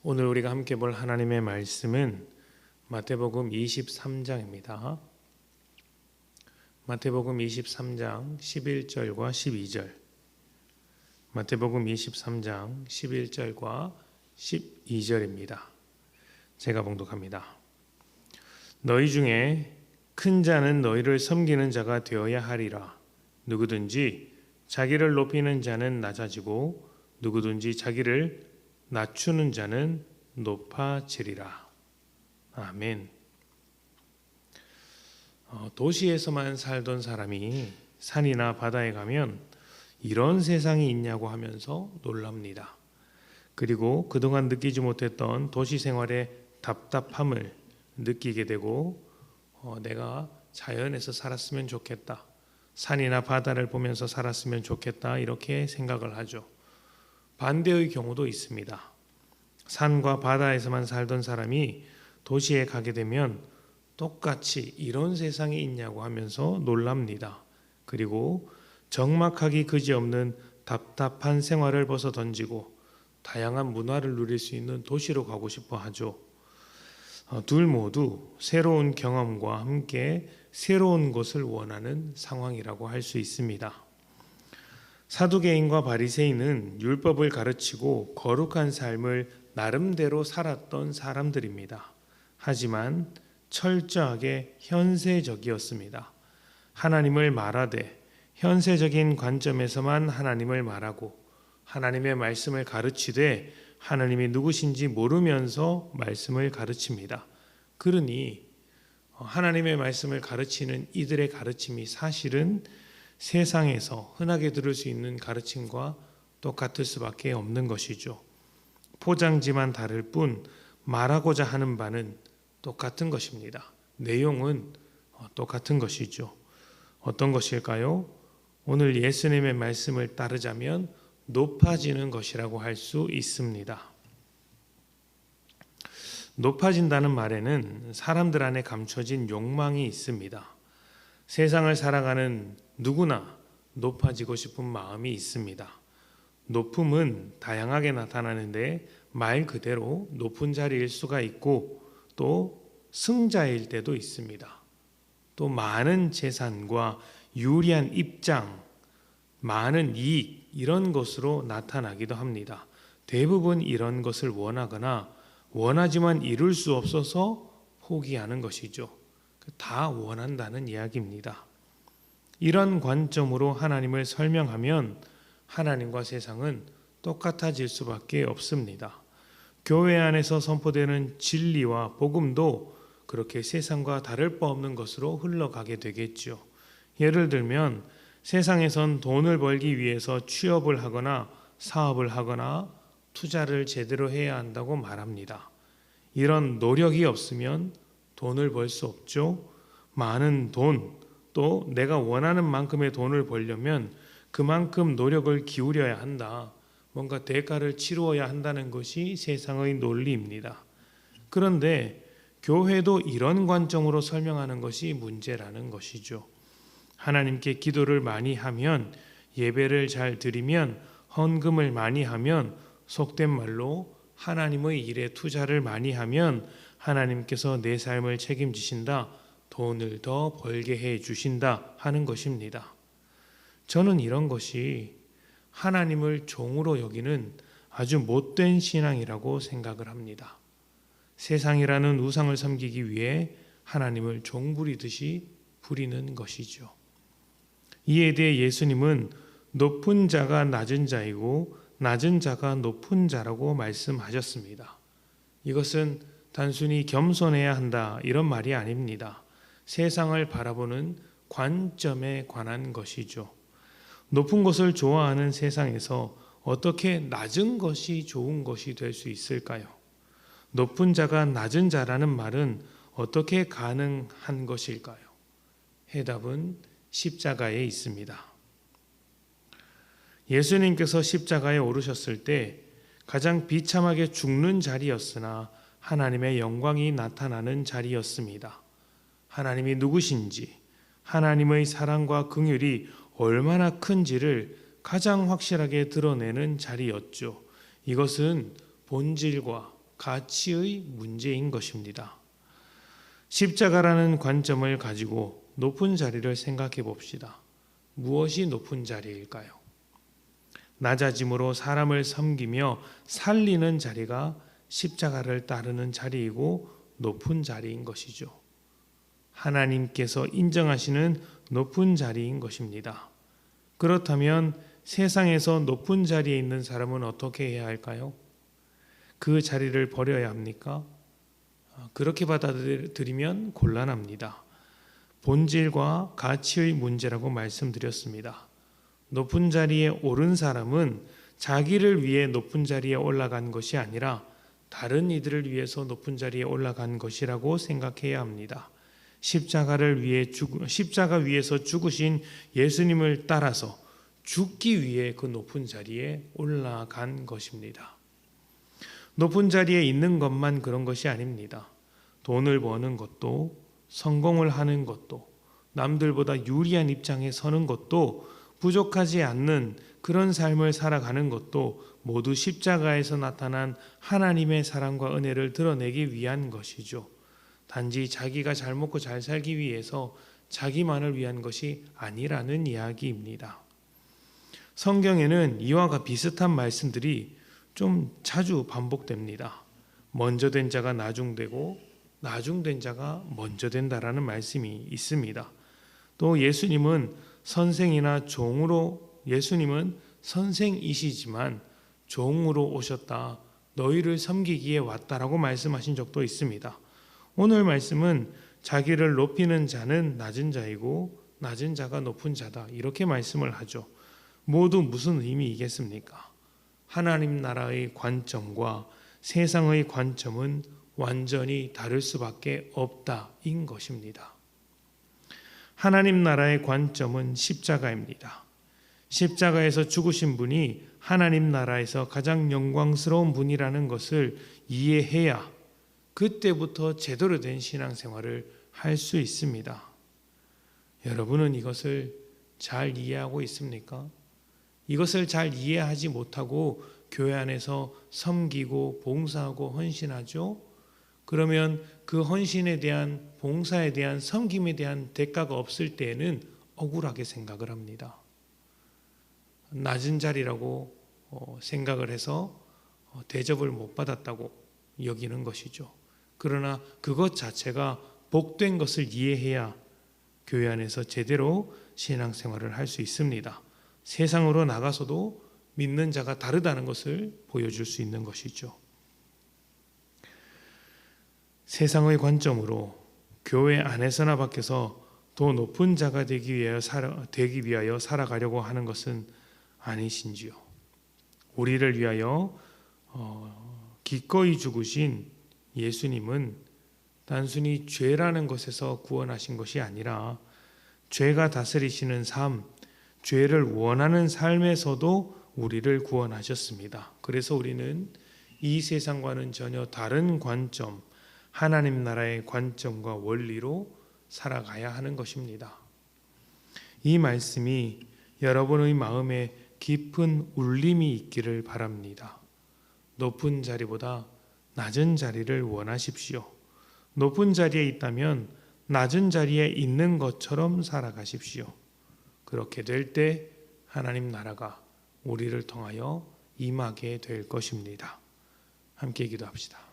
오늘 우리가 함께 볼 하나님의 말씀은 마태복음 23장입니다. 마태복음 23장 11절과 12절. 마태복음 23장 11절과 12절입니다. 제가 봉독합니다. 너희 중에 큰 자는 너희를 섬기는 자가 되어야 하리라. 누구든지 자기를 높이는 자는 낮아지고 누구든지 자기를 낮추는 자는 높아지리라. 아멘. 도시에서만 살던 사람이 산이나 바다에 가면 이런 세상이 있냐고 하면서 놀랍니다. 그리고 그동안 느끼지 못했던 도시 생활의 답답함을 느끼게 되고 내가 자연에서 살았으면 좋겠다. 산이나 바다를 보면서 살았으면 좋겠다. 이렇게 생각을 하죠. 반대의 경우도 있습니다. 산과 바다에서만 살던 사람이 도시에 가게 되면 똑같이 이런 세상이 있냐고 하면서 놀랍니다. 그리고 적막하기 그지없는 답답한 생활을 벗어 던지고 다양한 문화를 누릴 수 있는 도시로 가고 싶어 하죠. 둘 모두 새로운 경험과 함께 새로운 것을 원하는 상황이라고 할 수 있습니다. 사두개인과 바리새인은 율법을 가르치고 거룩한 삶을 나름대로 살았던 사람들입니다. 하지만 철저하게 현세적이었습니다. 하나님을 말하되 현세적인 관점에서만 하나님을 말하고 하나님의 말씀을 가르치되 하나님이 누구신지 모르면서 말씀을 가르칩니다. 그러니 하나님의 말씀을 가르치는 이들의 가르침이 사실은 세상에서 흔하게 들을 수 있는 가르침과 똑같을 수밖에 없는 것이죠. 포장지만 다를 뿐 말하고자 하는 바는 똑같은 것입니다. 내용은 똑같은 것이죠. 어떤 것일까요? 오늘 예수님의 말씀을 따르자면 높아지는 것이라고 할 수 있습니다. 높아진다는 말에는 사람들 안에 감춰진 욕망이 있습니다. 세상을 살아가는 누구나 높아지고 싶은 마음이 있습니다. 높음은 다양하게 나타나는데 말 그대로 높은 자리일 수가 있고 또 승자일 때도 있습니다. 또 많은 재산과 유리한 입장, 많은 이익 이런 것으로 나타나기도 합니다. 대부분 이런 것을 원하거나 원하지만 이룰 수 없어서 포기하는 것이죠. 다 원한다는 이야기입니다. 이런 관점으로 하나님을 설명하면 하나님과 세상은 똑같아질 수밖에 없습니다. 교회 안에서 선포되는 진리와 복음도 그렇게 세상과 다를 바 없는 것으로 흘러가게 되겠죠. 예를 들면 세상에선 돈을 벌기 위해서 취업을 하거나 사업을 하거나 투자를 제대로 해야 한다고 말합니다. 이런 노력이 없으면 돈을 벌 수 없죠. 많은 돈, 또 내가 원하는 만큼의 돈을 벌려면 그만큼 노력을 기울여야 한다. 뭔가 대가를 치루어야 한다는 것이 세상의 논리입니다. 그런데 교회도 이런 관점으로 설명하는 것이 문제라는 것이죠. 하나님께 기도를 많이 하면, 예배를 잘 드리면, 헌금을 많이 하면, 속된 말로 하나님의 일에 투자를 많이 하면 하나님께서 내 삶을 책임지신다, 돈을 더 벌게 해 주신다 하는 것입니다. 저는 이런 것이 하나님을 종으로 여기는 아주 못된 신앙이라고 생각을 합니다. 세상이라는 우상을 섬기기 위해 하나님을 종부리듯이 부리는 것이죠. 이에 대해 예수님은 높은 자가 낮은 자이고 낮은 자가 높은 자라고 말씀하셨습니다. 이것은 단순히 겸손해야 한다 이런 말이 아닙니다. 세상을 바라보는 관점에 관한 것이죠. 높은 것을 좋아하는 세상에서 어떻게 낮은 것이 좋은 것이 될 수 있을까요? 높은 자가 낮은 자라는 말은 어떻게 가능한 것일까요? 해답은 십자가에 있습니다. 예수님께서 십자가에 오르셨을 때 가장 비참하게 죽는 자리였으나 하나님의 영광이 나타나는 자리였습니다. 하나님이 누구신지, 하나님의 사랑과 긍휼이 얼마나 큰지를 가장 확실하게 드러내는 자리였죠. 이것은 본질과 가치의 문제인 것입니다. 십자가라는 관점을 가지고 높은 자리를 생각해 봅시다. 무엇이 높은 자리일까요? 낮아짐으로 사람을 섬기며 살리는 자리가 십자가를 따르는 자리이고 높은 자리인 것이죠. 하나님께서 인정하시는 높은 자리인 것입니다. 그렇다면 세상에서 높은 자리에 있는 사람은 어떻게 해야 할까요? 그 자리를 버려야 합니까? 그렇게 받아들이면 곤란합니다. 본질과 가치의 문제라고 말씀드렸습니다. 높은 자리에 오른 사람은 자기를 위해 높은 자리에 올라간 것이 아니라 다른 이들을 위해서 높은 자리에 올라간 것이라고 생각해야 합니다. 십자가 위에서 죽으신 예수님을 따라서 죽기 위해 그 높은 자리에 올라간 것입니다. 높은 자리에 있는 것만 그런 것이 아닙니다. 돈을 버는 것도, 성공을 하는 것도, 남들보다 유리한 입장에 서는 것도, 부족하지 않는 그런 삶을 살아가는 것도 모두 십자가에서 나타난 하나님의 사랑과 은혜를 드러내기 위한 것이죠. 단지 자기가 잘 먹고 잘 살기 위해서 자기만을 위한 것이 아니라는 이야기입니다. 성경에는 이와 비슷한 말씀들이 좀 자주 반복됩니다. 먼저 된 자가 나중되고 나중된 자가 먼저 된다라는 말씀이 있습니다. 또 예수님은 선생이시지만 종으로 오셨다. 너희를 섬기기에 왔다라고 말씀하신 적도 있습니다. 오늘 말씀은 자기를 높이는 자는 낮은 자이고 낮은 자가 높은 자다. 이렇게 말씀을 하죠. 모두 무슨 의미이겠습니까? 하나님 나라의 관점과 세상의 관점은 완전히 다를 수밖에 없다인 것입니다. 하나님 나라의 관점은 십자가입니다. 십자가에서 죽으신 분이 하나님 나라에서 가장 영광스러운 분이라는 것을 이해해야 그때부터 제대로 된 신앙생활을 할 수 있습니다. 여러분은 이것을 잘 이해하고 있습니까? 이것을 잘 이해하지 못하고 교회 안에서 섬기고 봉사하고 헌신하죠? 그러면 그 헌신에 대한, 봉사에 대한, 섬김에 대한 대가가 없을 때에는 억울하게 생각을 합니다. 낮은 자리라고 생각을 해서 대접을 못 받았다고 여기는 것이죠. 그러나 그것 자체가 복된 것을 이해해야 교회 안에서 제대로 신앙생활을 할 수 있습니다. 세상으로 나가서도 믿는 자가 다르다는 것을 보여줄 수 있는 것이죠. 세상의 관점으로 교회 안에서나 밖에서 더 높은 자가 되기 위하여 살아가려고 하는 것은 아니신지요. 우리를 위하여 기꺼이 죽으신 예수님은 단순히 죄라는 것에서 구원하신 것이 아니라 죄가 다스리시는 삶, 죄를 원하는 삶에서도 우리를 구원하셨습니다. 그래서 우리는 이 세상과는 전혀 다른 관점, 하나님 나라의 관점과 원리로 살아가야 하는 것입니다. 이 말씀이 여러분의 마음에 깊은 울림이 있기를 바랍니다. 높은 자리보다 낮은 자리를 원하십시오. 높은 자리에 있다면 낮은 자리에 있는 것처럼 살아가십시오. 그렇게 될 때 하나님 나라가 우리를 통하여 임하게 될 것입니다. 함께 기도합시다.